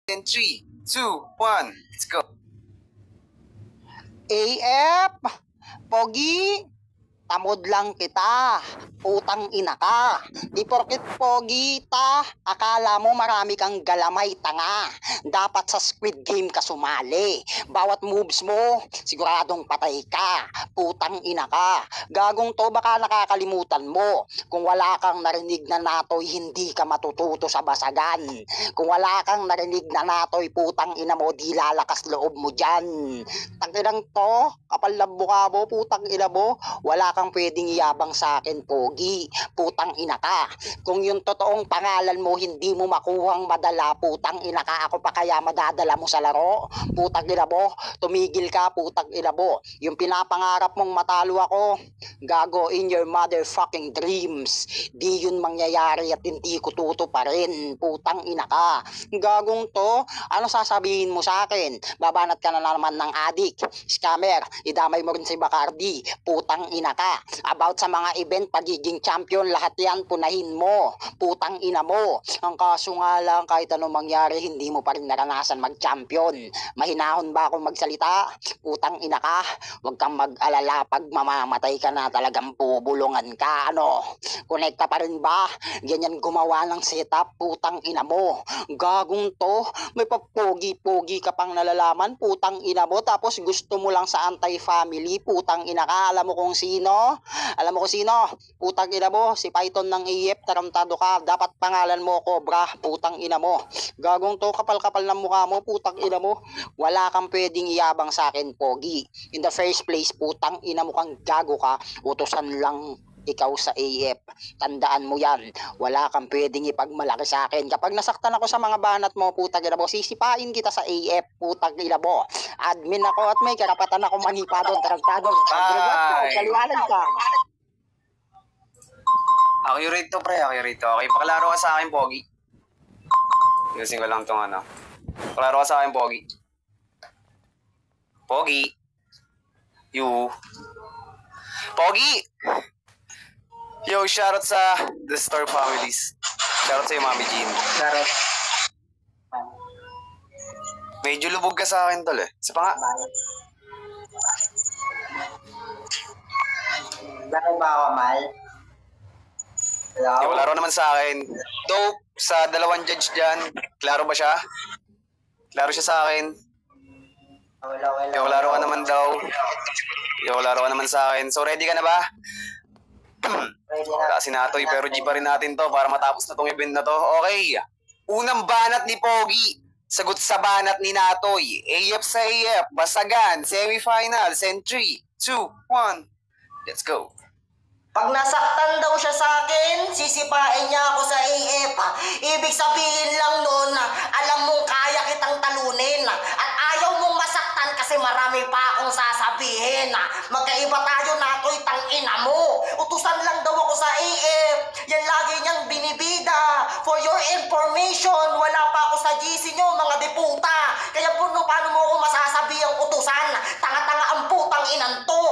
In 3, 2, 1, let's go. AF, Pogi, tamod lang kita, utang ina ka. Di porkit pogi ta, akala mo marami kang galamay, tanga. Dapat sa Squid Game ka sumali. Bawat moves mo, siguradong patay ka, putang ina ka. Gagong to, baka nakakalimutan mo. Kung wala kang narinig na natoy, hindi ka matututo sa basagan. Kung wala kang narinig na natoy, putang ina mo, di lalakas loob mo dyan. Tanginang to, kapal na mukha mo, putang ina mo, wala kang pwedeng iyabang sa akin, pogi. Putang ina ka. Kung yung totoong pangalan mo hindi mo makuhang madala, putang ina ka, ako pa kaya madadala mo sa laro? Putang ina mo, tumigil ka, putang ina mo. Yung pinapangarap mong matalo ako, gago, in your motherfucking dreams. Di yun mangyayari at hindi ko tutuparin, putang ina ka. Gagong to, ano sasabihin mo sa akin? Babanat ka na naman ng adik, scammer, idamay mo rin si Bacardi, putang ina ka. About sa mga event, pagiging champion, lahat yan punahin mo, putang ina mo. Ang kaso nga lang, kahit anong mangyari, hindi mo pa rin naranasan mag-champion. Mahinahon ba akong magsalita? Putang ina ka. Huwag kang mag-alala, pag mamamatay ka na, talagang bubulungan ka, ano? Connect ka pa rin ba? Ganyan gumawa ng setup, putang ina mo. Gagong to, may papogi-pogi ka pang nalalaman, putang ina mo, tapos gusto mo lang sa anti-family, putang ina ka. Alam mo kung sino? Alam mo kung sino? Putang ina mo, si Python ng AF, tarantado ka. Dapat pangalan mo, Cobra, putang ina mo. Gagong to, kapal-kapal ng mukha mo, putang ina mo. Wala kang pwedeng iyabang sa akin, pogi. In the first place, putang ina mo kang gago ka. Utusan lang ikaw sa AF. Tandaan mo yan. Wala kang pwedeng ipagmalaki sa akin. Kapag nasaktan ako sa mga banat mo, putang ina mo, sisipain kita sa AF, putang ina mo. Admin ako at may karapatan ako manipa doon, tarantado. Kaliwanag ka. Accurate to, pre, accurate to. Okay, pakalaro ka sa akin, Pogi. Ayusin ko lang tong ano. Pakalaro ka sa akin, Pogi. Pogi. You. Pogi! Yo, shoutout sa The Star Families. Shoutout sa Mami Jean. Shoutout. Medyo lubog ka sa akin, tol eh. Isa pa nga. Laro ba ako, Mal? Yo, laro naman sa akin. Dope, sa dalawang judge dyan. Klaro ba siya? Klaro siya sa akin. Yo, laro ka naman daw. Yo, laro ka naman sa akin. So, ready ka na ba? Wala si Natoy, pero G pa rin natin to para matapos na tong event na to. Okay. Unang banat ni Pogi. Sagot sa banat ni Natoy. AF sa AF. Basagan. Semifinals. And 3, 2, 1. Let's go. Pag nasaktan daw siya sa akin, sisipain niya ako sa AF. Ibig sabihin lang nun, alam mong kaya kitang talunin. At ayaw mong masaktan kasi marami pa akong sasabihin. Magkaiba tayo, Natoy, tangina mo. Utusan lang daw ako sa AF. Yan lagi niyang binibida. For your information, wala pa ako sa GC nyo, mga deputa. Kaya paano mo ako masasabi ang utusan? Tanga-tanga ang putang inan to.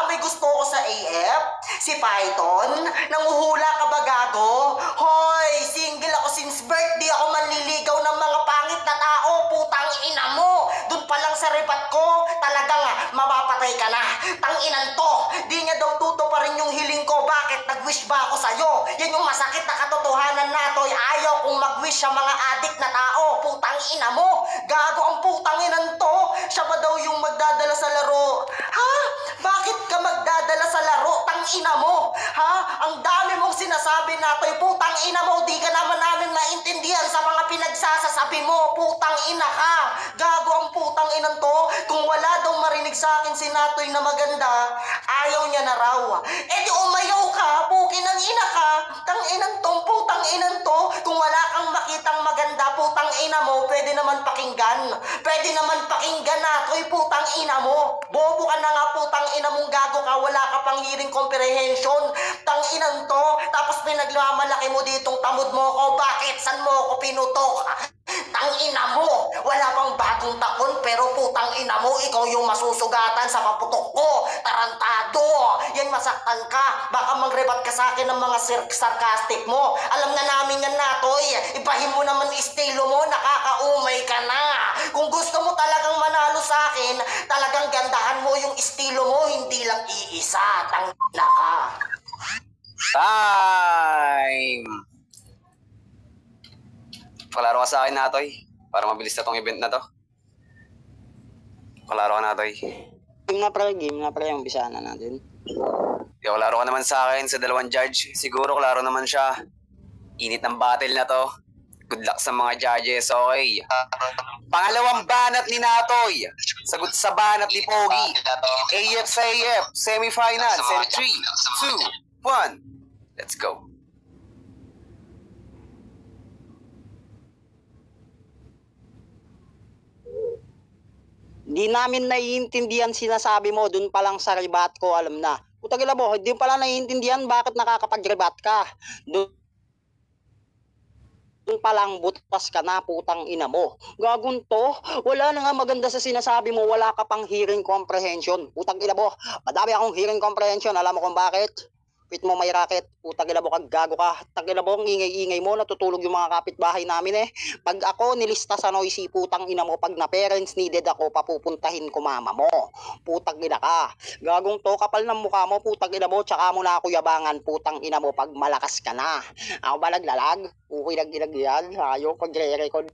May gusto ko sa AF? Si Python? Nanguhula ka ba, gago? Hoy, single ako since birth. Di ako manliligaw ng mga pangit na tao. Putang ina mo. Doon pa lang sa rebat ko, talagang mapapatay ka na. Tanginan to. Di niya daw tuto pa rin yung hiling ko. Bakit? Nag-wish ba ako sa'yo? Yan yung masakit na katotohanan, Natoy. Ayaw kong mag-wish sa mga adik na tao. Putang ina mo. Gago ang putang inan to. Siya ba daw yung magdadala sa laro? Ha? Bakit ka magdadala sa laro? Tangina mo. Ha? Ang dami mong sinasabi, Natoy. Putang ina mo. Di ka naman namin maintindihan sa mga pinagsasasabi mo. Putang ina ka. Gago ang putang inan to. Kung wala daw marinig sa akin si Natoy na maganda, ayaw niya na raw. Eh di umayaw ka. Pukin ang ina ka. Tanginan tong putang inan to. Kung wala kang makitang maganda, putang ina mo, pwede naman pakinggan. Pwede naman pakinggan, Natoy. Putang ina mo. Bobo ka na nga, putang ina mong gago ka. Wala ka pang hearing comprehension. Tanginan to. Tapos pinagmamalaki mo ditong tamod mo ko. Bakit? San mo ako pinutok? Tangina mo. Wala pang bagong taon pero putang ina mo, ikaw yung masusugatan sa paputok ko. Tarantado! Yan, masaktan ka. Baka mangrebat ka sa akin ng mga sarcastic mo. Alam na namin yan, Natoy. Ibahin mo naman estilo mo, nakakaumay ka na. Kung gusto mo talagang manalo sa akin, talagang gandahan mo yung estilo mo, hindi lang iisa. Tangina ka. Time! Palaro ka sa akin, Natoy. Para mabilis na tong event na to. Palaro ka, Natoy. Game na pre, yung bisa na natin. Yo, laro ka naman sa akin sa dalawang judge. Siguro klaro naman siya. Init ng battle na to. Good luck sa mga judges, okay? Pangalawang banat ni Natoy. Sagot sa banat ni Pogi. AF sa AF. Semifinals in 3, 2, 1. Let's go. Di namin naiintindihan sinasabi mo, dun pa lang sa rebat ko, alam na. Putang ina mo, di pa lang naiintindihan bakit nakakapag-rebat ka. Dun pa lang butas ka na, putang ina mo. Gagun to, wala na nga maganda sa sinasabi mo, wala ka pang hearing comprehension. Putang ina mo, madami akong hearing comprehension, alam mo kung bakit? Pit mo may racket, putang ina mo, gago ka. Tangina mo, ang ingay-ingay mo, natutulog yung mga kapitbahay namin eh. Pag ako nilista sa noisy, putang ina mo, pag na parents needed ako, papupuntahin ko mama mo. Putang ina ka. Gagong to, kapal ng mukha mo, putang ina mo, tsaka mo na ako yabangan, putang ina mo, pag malakas ka na. Ako ba naglalag? Okay, naglalag yan. Ayaw, pag-re-record.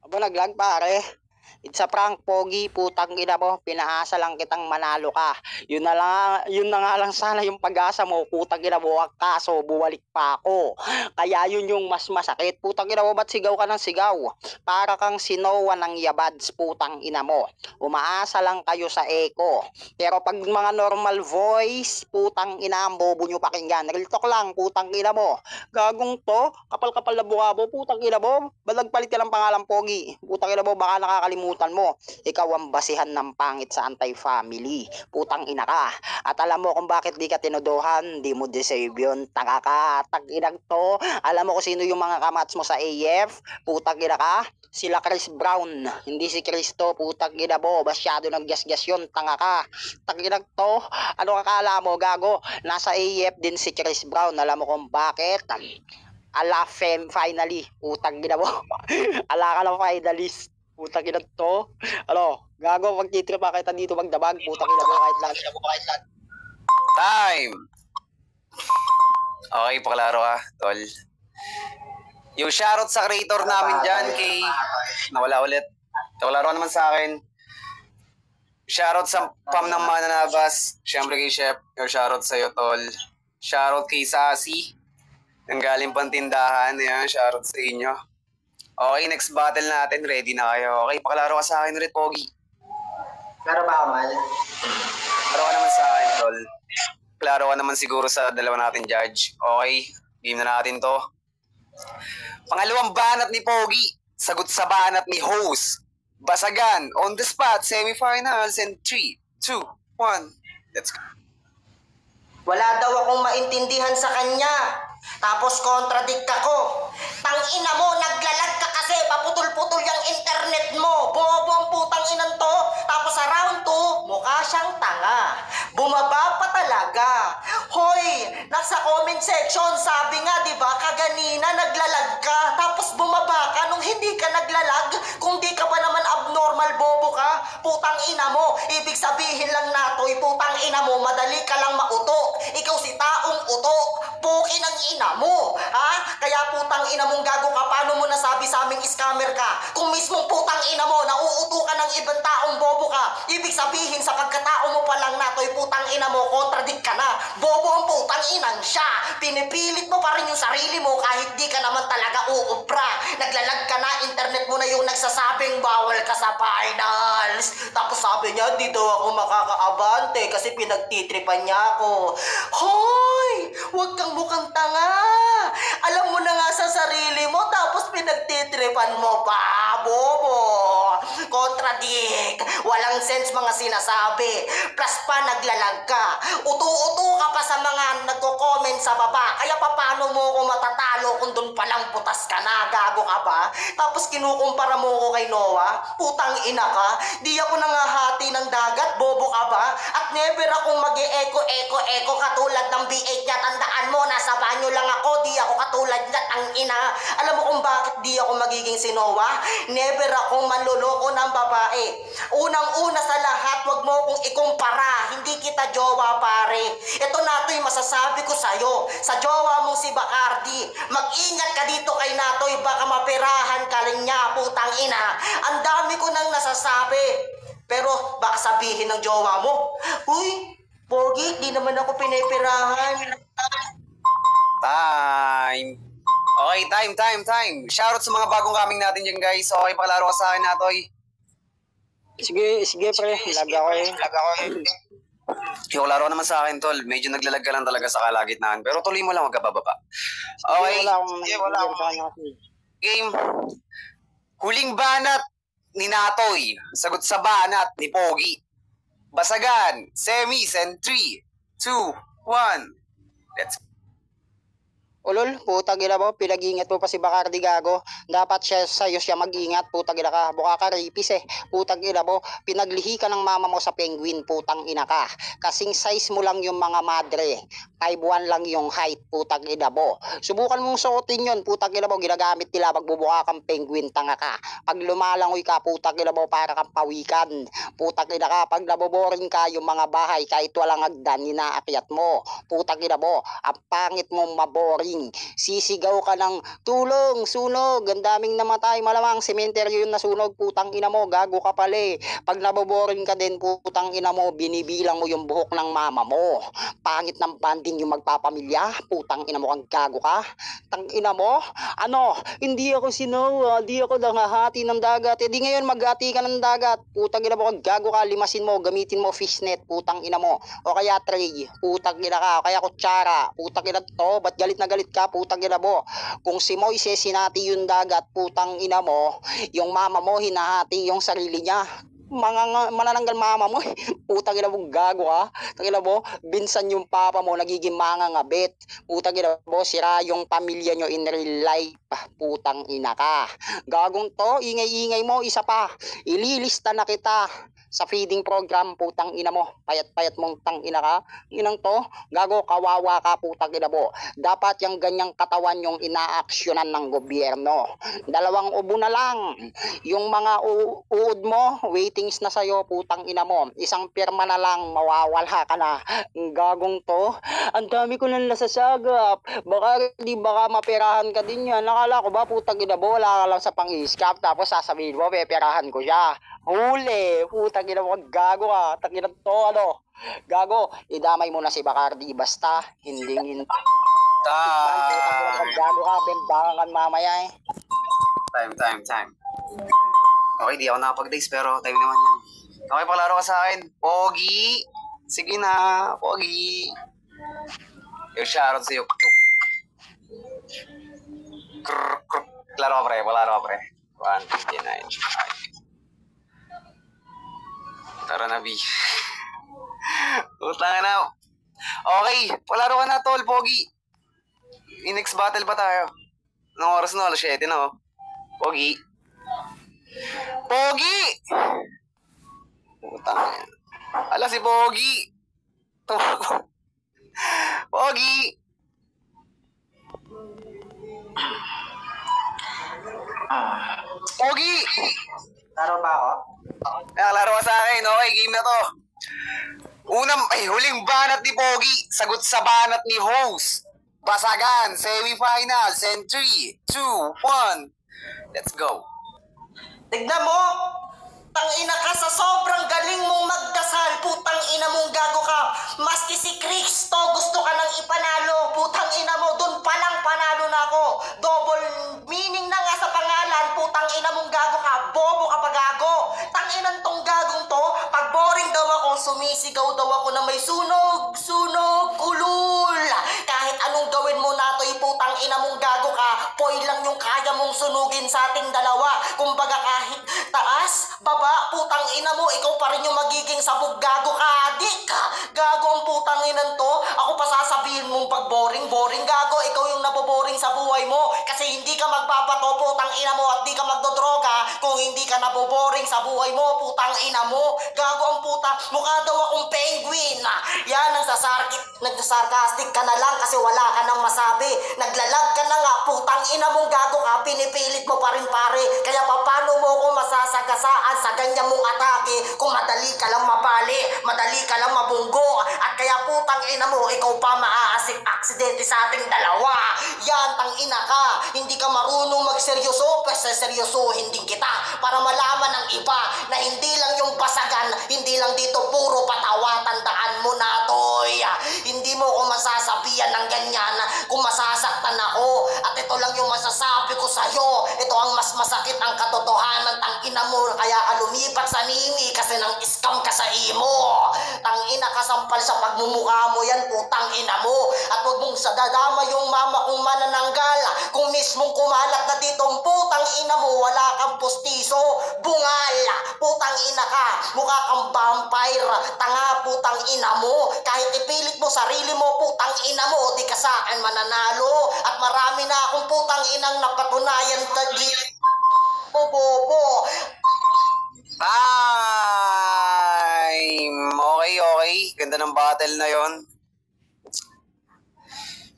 Aba, naglag pare. It's a prank, Pogi, putang ina mo, pinaasa lang kitang manalo ka. Yun na nga lang sana yung pag-asa mo, putang ina mo, kaso buwalik pa ako. Kaya yun yung mas masakit, putang ina mo, ba't sigaw ka ng sigaw? Para kang sinowa ng yabads, putang ina mo. Umaasa lang kayo sa echo. Pero pag mga normal voice, putang ina, ang bobo nyo pakinggan. Real talk lang, putang ina mo. Gagong to, kapal-kapal na buka mo, putang ina mo. Balagpalit ka ng pangalan, Pogi. Putang ina mo, baka nakakalimutan mo, ikaw ang basihan ng pangit sa anti-family. Putang ina ka. At alam mo kung bakit di ka tinuduhan, di mo deserve yun. Tanga ka, tag-inag to. Alam mo kung sino yung mga kamats mo sa AF? Putang ina ka. Sila Chris Brown, hindi si Cristo. Putang ina mo, masyado nag-gas-gas yun. Tanga ka. Tag-inag to. Ano kakala mo, gago? Nasa AF din si Chris Brown. Alam mo kung bakit? Ala finally. Putang ina mo. Ala ka na finalist. Putang ina to. Ano, gago, magtitrip pa kita dito magdabag. Putang ina mo, kahit lang. Time! Okay, paklaro ka, tol. Yung shoutout sa creator namin dyan, kay... Nawala ulit. Paklaro ka naman sa akin. Shoutout sa Pam ng Mananabas. Siyempre kay Chef. Yung shoutout sa'yo, tol. Shoutout kay Sassy. Ang galing pang tindahan. Yan, shoutout sa inyo. Okay, next battle natin. Ready na kayo. Okay, paklaro ka sa akin ulit, Pogi. Pero ba, Mal? Klaro ka naman sa akin, tol. Klaro ka naman siguro sa dalawa natin judge. Okay, game na natin to. Pangalawang banat ni Pogi. Sagot sa banat ni Host. Basagan, on the spot, semifinals in 3, 2, 1. Let's go. Wala daw akong maintindihan sa kanya. Tapos contradict ako. Tangina mo, naglalag ka kasi. Paputol-putol yung internet mo. Bobo ang putang inan to. Tapos sa round 2, mukha siyang tanga. Bumaba pa talaga. Hoy, nasa comment section, sabi nga, di ba, kaganina naglalag ka. Tapos bumaba ka nung hindi ka naglalag. Kung di ka pa naman abnormal, bobo ka. Putang ina mo. Ibig sabihin lang natoy, putang ina mo, madali ka lang mauto. Ikaw si taong uto. Puki ng ina mo, ha? Kaya putang ina mong gago ka, paano mo nasabi sa aming scammer ka? Kung mismong putang ina mo, nauuto ka ng ibang taong bobo ka. Ibig sabihin, sa pagkatao mo pa lang natoy, putang ina mo, contradict ka na. Bobo ang putang inang siya. Pinipilit mo pa rin yung sarili mo kahit di ka naman talaga uubra. Naglalag ka na, internet mo na yung nagsasabing bawal ka sa finals. Tapos sabi niya, di daw ako makakaabante kasi pinagtitripan niya ako. Hoy! Huwag kang mukhang tanga. Alam mo na nga sa sarili mo, tapos pinagtitripan mo pa, bobo. Contradict. Walang sense mga sinasabi. Plus pa, naglalag ka. Uto-uto ka pa sa mga nagko-comment sa baba. Kaya paano mo ako matatalo kung doon palang butas ka na? Gago ka ba? Tapos kinukumpara mo ko kay Noah? Putang ina ka? Di ako nangahati ng dagat, bobo ka ba? At never akong mag-e-echo katulad ng B8 niya. Tandaan mo, nasa banyo lang ako, di ako katulad niya, tang ina. Alam mo kung bakit di ako magiging si Noah? Never akong manloloko ng babae. Unang-una sa lahat, wag mo akong ikumpara. Hindi kita jowa, pare. Ito Natoy, masasabi ko sa'yo. Sa jowa mong si Bacardi, mag-ingat ka dito kay Natoy, baka mapirahan ka rin niya, putang ina. Ang dami ko nang nasasabi. Pero baka sabihin ng jowa mo, uy, Pogi, di naman ako pinipirahan. Time. Okay, time. Shoutout sa mga bagong coming natin dyan, guys. Okay, pakalaro ka sa akin, Natoy. Sige pre, lag ako eh. Yung laro naman sa akin, tol. Medyo naglalag ka lang talaga sa kalagitnaan. Pero tuloy mo lang, wag ka bababa. Okay. Wala akong Game. Huling banat ni Natoy. Sagot sa banat ni Pogi. Basagan. Semis and 3, 2, 1. Let's go. Ulol, putang ina mo, pinag-ingat mo pa si Bacardi gago. Dapat sa'yo siya mag-ingat, putang ina ka. Mukha ka rapist eh. Putang ina mo, pinaglihi ka ng mama mo sa penguin, putang ina ka. Kasing size mo lang yung mga madre. 5'1" lang yung height, putang ina mo. Subukan mong suotin yun, putang ina mo. Ginagamit nila magbubuka kang penguin, tanga ka. Pag lumalangoy ka, putang ina mo, para kang pawikan. Putang ina ka, pag naboboring ka, yung mga bahay, kahit walang hagdan, inaakyat mo. Putang ina mo, ang pangit mong maboring. Sisigaw ka ng tulong, sunog, ang daming namatay, malamang sementeryo yung nasunog, putang ina mo, gago ka pala eh. Pag naboboring ka din, putang ina mo, binibilang mo yung buhok ng mama mo. Pangit ng banding yung magpapamilya, putang ina mo, kang gago ka. Tang ina mo, ano, hindi ako sinowa, hindi ako nangahati ng dagat, di ngayon maghati ka ng dagat, putang ina mo, kang gago ka, limasin mo, gamitin mo fishnet, putang ina mo, o kaya tray, putang ina ka, o kaya kutsara, putang ina to, ba't galit na galit ka, putang ina mo. Kung si Moises sinati yung dagat, putang ina mo, yung mama mo hinahati yung sarili niya. Manananggal mama mo, putang ina mo, gago ka. Putang ina mo, binsan yung papa mo, nagiging mangangabit. Putang ina mo, sira yung pamilya nyo in real life. Putang ina ka. Gagong to, ingay-ingay mo, isa pa. Ililista na kita sa feeding program, putang ina mo. Payat-payat mong tang ina ka. Inang to, gago, kawawa ka, putang ina mo. Dapat yung ganyang katawan yung inaaksyonan ng gobyerno. 2 ubo na lang. Yung mga uod mo, waitings na sa'yo, putang ina mo. 1 pirma na lang, mawawala ka na. Gagong to, ang dami ko nang nasasagap. Baka maperahan ka din yan. Nakala ko ba, putang ina mo, wala ka lang sa pang-iskap. Tapos sasabihin mo, peperahan ko siya. Huli, putang ina mo, gago ka. Tangina to, ano. Gago, idamay mo na si Bacardi, basta hindi. Gago ka, bembangan ka mamaya eh. Time. Okay, di ako nakapag-days, pero time naman yan. Okay, palaro ka sa akin. Pogi! Sige na, Pogi! Yung shoutout sa'yo. Palaro ka, pre. 159. Tara na, B. Utang na. Okay, palaro ka na, tol, Pogi. Next battle pa tayo. Anong oras na? 7 na, oh. Pogi! Utang na yan. Ala, si Pogi! Pogi! Pogi! Laro ba ako? Nakalaro ka sa akin. Okay, game na to. Huling banat ni Pogi. Sagot sa banat ni host. Basagan, semifinals, and 3, 2, 1. Let's go. Tignan mo! Tangina ka sa sobrang galing mong magdasal, putang ina mong gago ka. Maski si Kristo gusto ka nang ipanalo, putang ina mo, dun palang panalo na ako. Double meaning na nga sa pangalan, putang ina mong gago ka, bobo ka pa gago. Tanginan tong gagong to, pag boring daw ako, sumisigaw daw ako na may sunog, ulul. Kahit anong gawin mo na to, putang ina ina mong gago ka, foil lang yung kaya mong sunugin sa ating dalawa. Kumbaga kahit taas, baba, putang ina mo, ikaw pa rin yung magiging sabog. Gago ka, adik. Gago ang putang inan to. Ako pa sasabihin mong pag boring, gago, ikaw yung naboboring sa buhay mo. Kasi hindi ka magbabato, putang ina mo, at di ka magdodroga kung hindi ka naboboring sa buhay mo, putang ina mo. Gago ang puta, mukha daw akong penguin. Yan, nagsasarcastic ka na lang kasi wala ka nang masabi. Naglalag ka na nga, putang ina mong gago ka, pinipilit mo pa rin pare. Kaya paano mo ko masasagasaan sa ganyan mong atake kung madali ka lang mapali, madali ka lang mabunggo, at kaya putang ina mo, ikaw pa aksidente sa ating dalawa. Yan, tang ina ka, hindi ka marunong magseryoso, pues seryosohin din kita para malaman ng iba na hindi lang yung basagan, hindi lang dito puro patawa. Tandaan mo na, Toy. Hindi mo ko masasabihan ng ganyan kung masasaktan ako. At ito lang yung masasabi ko sa'yo. Ito ang mas masakit ang katotohanan, tang ina mo. Kaya ka lumipat sa Nimi kasi nang scam ka sa imo. Tang ina, kasampal sa pagmumukha mo yan, putang ina mo. At huwag mong sadadama yung mama kong manananggal. Kung mismong kumalat na dito, putang ina mo, wala kang postiso, bungal, putang ina ka, mukha kang vampire, tanga, putang ina mo. Kahit ipilit mo sarili mo, putang ina mo, di ka sa akin mananalo. At marami na akong putang inang napatunayan tagi. Bobo. Time! Okay. Ganda ng battle na yon.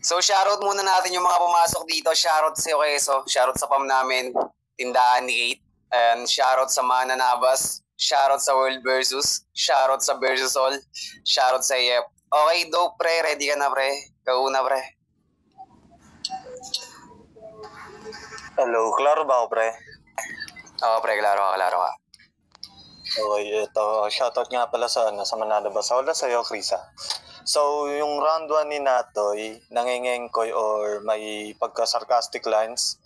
So, shoutout muna natin yung mga pumasok dito. Shoutout sa Okeso. Shoutout sa PAM namin. Tindahan ni Kate. And shoutout sa Mananabas. Shoutout sa World Versus. Shoutout sa Versus All. Shoutout sa Yep. Okay, dope, pre. Ready ka na, pre? Kauna, pre. Hello, klaro ba ako, pre? Oo, pre. Klaro ka. Okay, ito, shoutout nga pala sa Mananabas. Wala sa'yo, Krisa. So, yung round 1 ni Natoy, nangingengkoy or may pagka-sarcastic lines.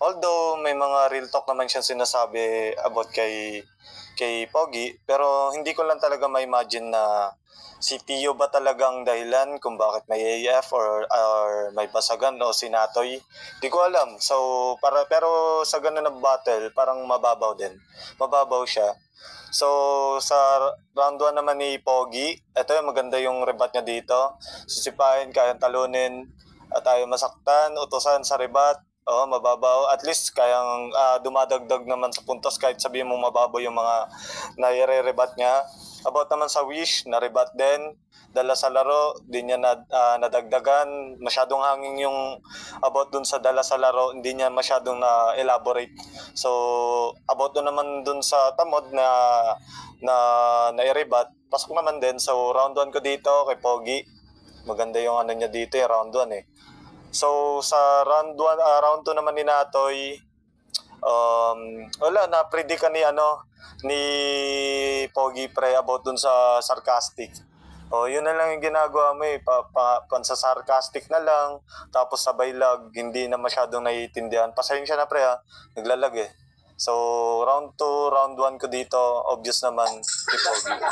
Although may mga real talk naman siya sinasabi about kay Pogi, pero hindi ko lang talaga ma-imagine na si Tio ba talagang dahilan kung bakit may AF or may basagan o si Natoy. Di ko alam. So, pero sa ganun na battle, parang mababaw din. Mababaw siya. So, sa round 1 naman ni Pogi, ito yung maganda yung rebat niya dito. Sisipain, kayang talunin, at tayo masaktan, utusan sa rebat. Mababaw. At least kayang dumadagdag naman sa puntos kahit sabihin mo mababaw yung mga nire-rebat niya. About naman sa Wish, na-rebat din. Dala sa laro, di niya nadagdagan. Masyadong hanging yung about dun sa dala sa laro, hindi niya masyadong na-elaborate. So, about dun naman dun sa tamod na i-rebat, pasok naman din. So, round 1 ko dito kay Pogi. Maganda yung ano niya dito, yung round 1 eh. So, sa round 2 naman ni Natoy, wala, na-predict ka ni Pogi, pre, about dun sa sarcastic. Yun na lang yung ginagawa mo eh, pansa-sarcastic na lang, tapos sabay lag, hindi na masyadong naiintindihan. Pasensya na, pre, naglalag eh. So, round 2, round 1 ko dito, obvious naman, si Pogi.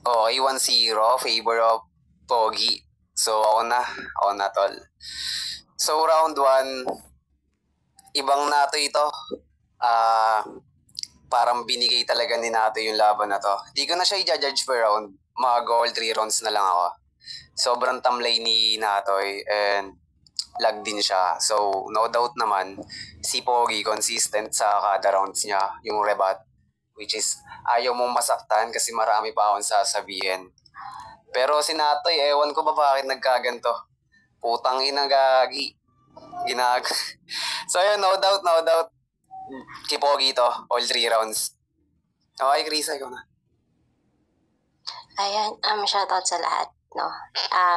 Okay, 1-0, favor of Pogi. So, ako na, tol. So, round 1, ibang Nato ito. Parang binigay talaga ni Nato yung laban na to. Di ko na siya i-judge per round. Mag-all 3 rounds na lang ako. Sobrang tamlay ni Natoy and lag din siya. So, no doubt naman, si Pogi consistent sa kada rounds niya, yung rebat. Which is, ayaw mong masaktan kasi marami pa akong sasabihin. Pero si Natoy, ewan ko ba bakit nagkaganto. Putang inang gagi. So yun, no doubt. Kay Pogi to, all 3 rounds. Okay, Krisa, ikaw na. Ayan, shoutout sa lahat, no?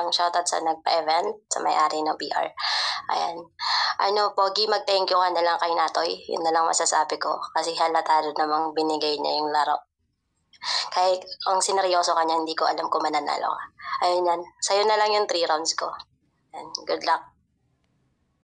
Shoutout sa nagpa-event, sa may-ari ng BR. Ayan. Pogi, mag-thank you ka na lang kay Natoy. Yun na lang masasabi ko. Kasi halata rin namang binigay niya yung laro. Kahit ang sineryoso kanya, hindi ko alam kung mananalo ka. Ayun yan. Sa'yo na lang yung 3 rounds ko. And good luck.